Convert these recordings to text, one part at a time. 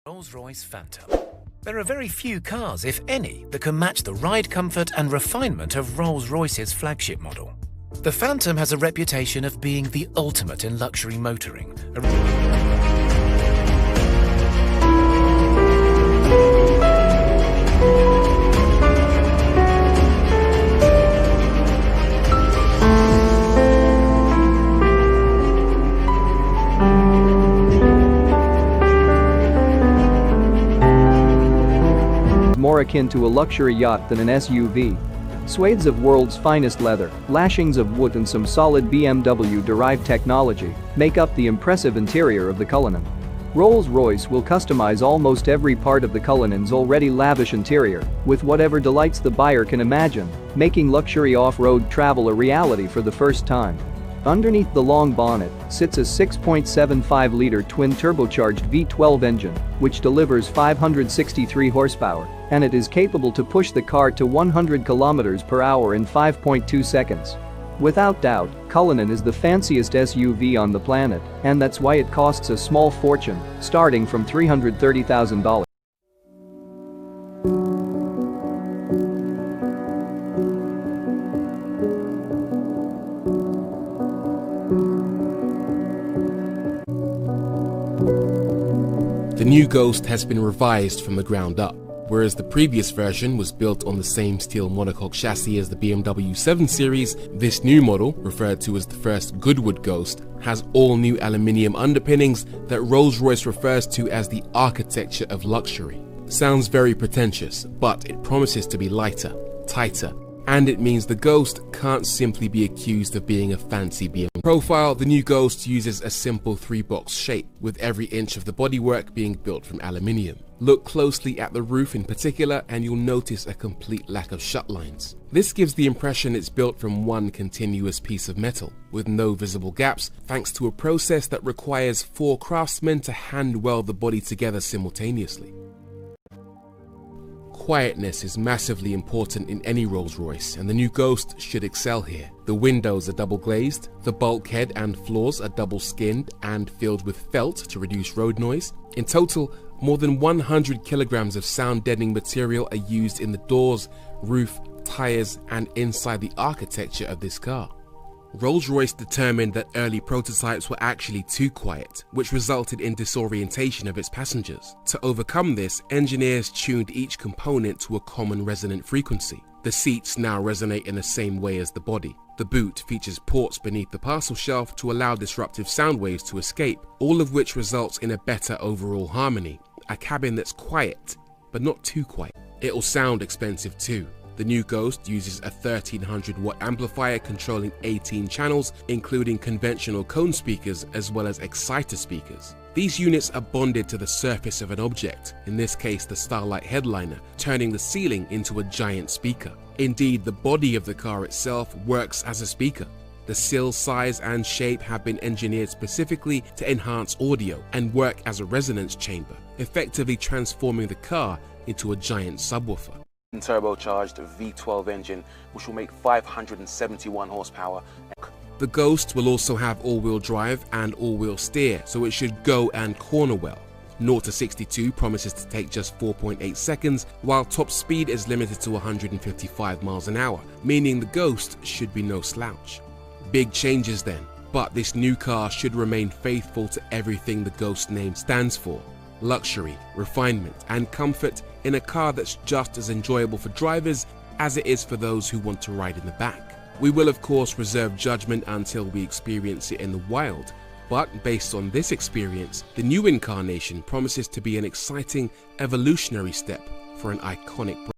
Rolls-Royce Phantom. There are very few cars, if any, that can match the ride comfort and refinement of Rolls-Royce's flagship model. The Phantom has a reputation of being the ultimate in luxury motoring. More akin to a luxury yacht than an SUV. Swathes of world's finest leather, lashings of wood and some solid BMW-derived technology make up the impressive interior of the Cullinan. Rolls-Royce will customize almost every part of the Cullinan's already lavish interior with whatever delights the buyer can imagine, making luxury off-road travel a reality for the first time. Underneath the long bonnet sits a 6.75-liter twin-turbocharged V12 engine, which delivers 563 horsepower, and it is capable to push the car to 100 km per hour in 5.2 seconds. Without doubt, Cullinan is the fanciest SUV on the planet, and that's why it costs a small fortune, starting from $330,000. The new Ghost has been revised from the ground up. Whereas the previous version was built on the same steel monocoque chassis as the BMW 7 Series, this new model, referred to as the first Goodwood Ghost, has all new aluminium underpinnings that Rolls-Royce refers to as the architecture of luxury. Sounds very pretentious, but it promises to be lighter, tighter, and it means the Ghost can't simply be accused of being a fancy BMW. Profile, the new Ghost uses a simple 3-box shape, with every inch of the bodywork being built from aluminium. Look closely at the roof in particular and you'll notice a complete lack of shut lines. This gives the impression it's built from one continuous piece of metal, with no visible gaps, thanks to a process that requires 4 craftsmen to hand weld the body together simultaneously. Quietness is massively important in any Rolls-Royce, and the new Ghost should excel here. The windows are double glazed, the bulkhead and floors are double skinned and filled with felt to reduce road noise. In total, more than 100 kilograms of sound-deadening material are used in the doors, roof, tires, and inside the architecture of this car. Rolls-Royce determined that early prototypes were actually too quiet, which resulted in disorientation of its passengers. To overcome this, engineers tuned each component to a common resonant frequency. The seats now resonate in the same way as the body. The boot features ports beneath the parcel shelf to allow disruptive sound waves to escape, all of which results in a better overall harmony. A cabin that's quiet, but not too quiet. It'll sound expensive too. The new Ghost uses a 1300 watt amplifier controlling 18 channels, including conventional cone speakers as well as exciter speakers. These units are bonded to the surface of an object, in this case the Starlight headliner, turning the ceiling into a giant speaker. Indeed, the body of the car itself works as a speaker. The sill size and shape have been engineered specifically to enhance audio and work as a resonance chamber, effectively transforming the car into a giant subwoofer. Turbocharged V12 engine, which will make 571 horsepower. The Ghost will also have all-wheel drive and all-wheel steer, so it should go and corner well. 0 to 62 promises to take just 4.8 seconds, while top speed is limited to 155 miles an hour, meaning the Ghost should be no slouch. Big changes then, but this new car should remain faithful to everything the Ghost name stands for: luxury, refinement, and comfort in a car that's just as enjoyable for drivers as it is for those who want to ride in the back. We will of course reserve judgment until we experience it in the wild, but based on this experience, the new incarnation promises to be an exciting evolutionary step for an iconic brand.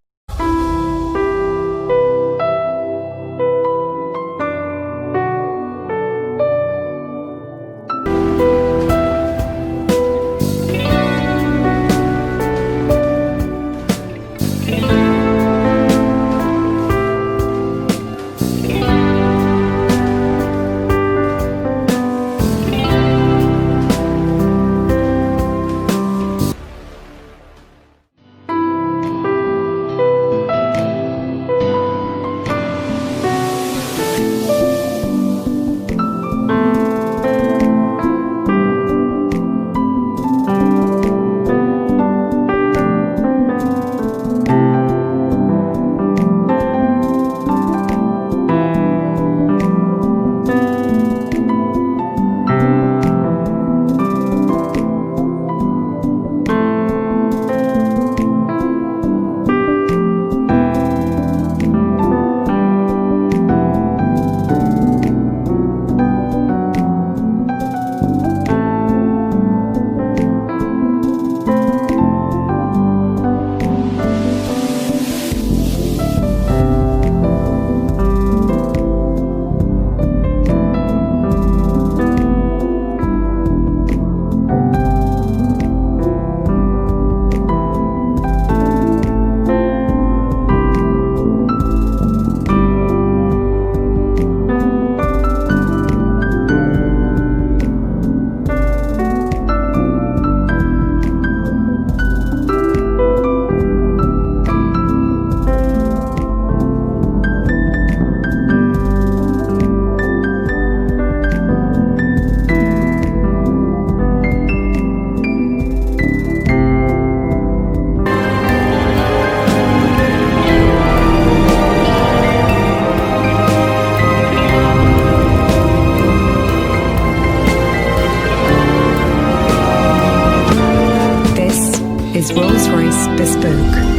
is Rolls-Royce Bespoke.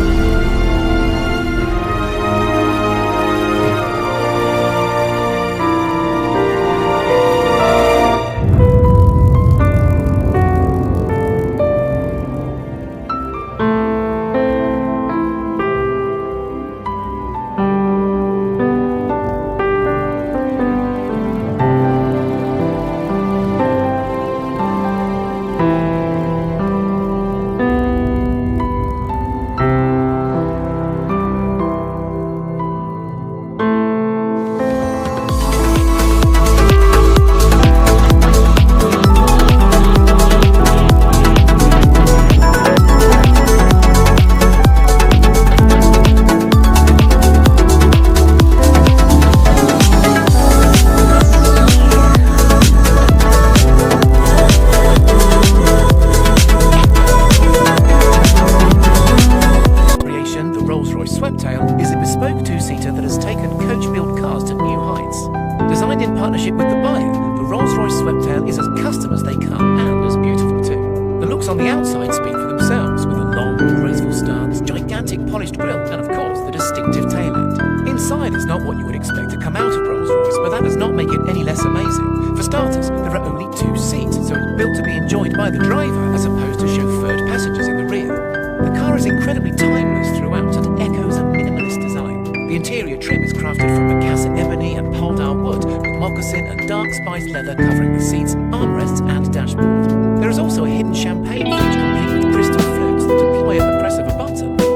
Sweptail is a bespoke two-seater that has taken coach-built cars to new heights. Designed in partnership with the buyer, the Rolls-Royce Sweptail is as custom as they come and as beautiful too. The looks on the outside speak for themselves, with a long, graceful stance, gigantic polished grille, and of course the distinctive tail end. Inside is not what you would expect to come out of Rolls-Royce, but that does not make it any less amazing. For starters, there are only 2 seats, so it's built to be enjoyed by the driver as opposed to chauffeured passengers in the rear. The car is incredibly timeless throughout and echoes a minimalist design. The interior trim is crafted from Macassar ebony and Poldar wood, with moccasin and dark spiced leather covering the seats, armrests and dashboard. There is also a hidden champagne fridge complete with crystal flutes that deploy at the press of a button.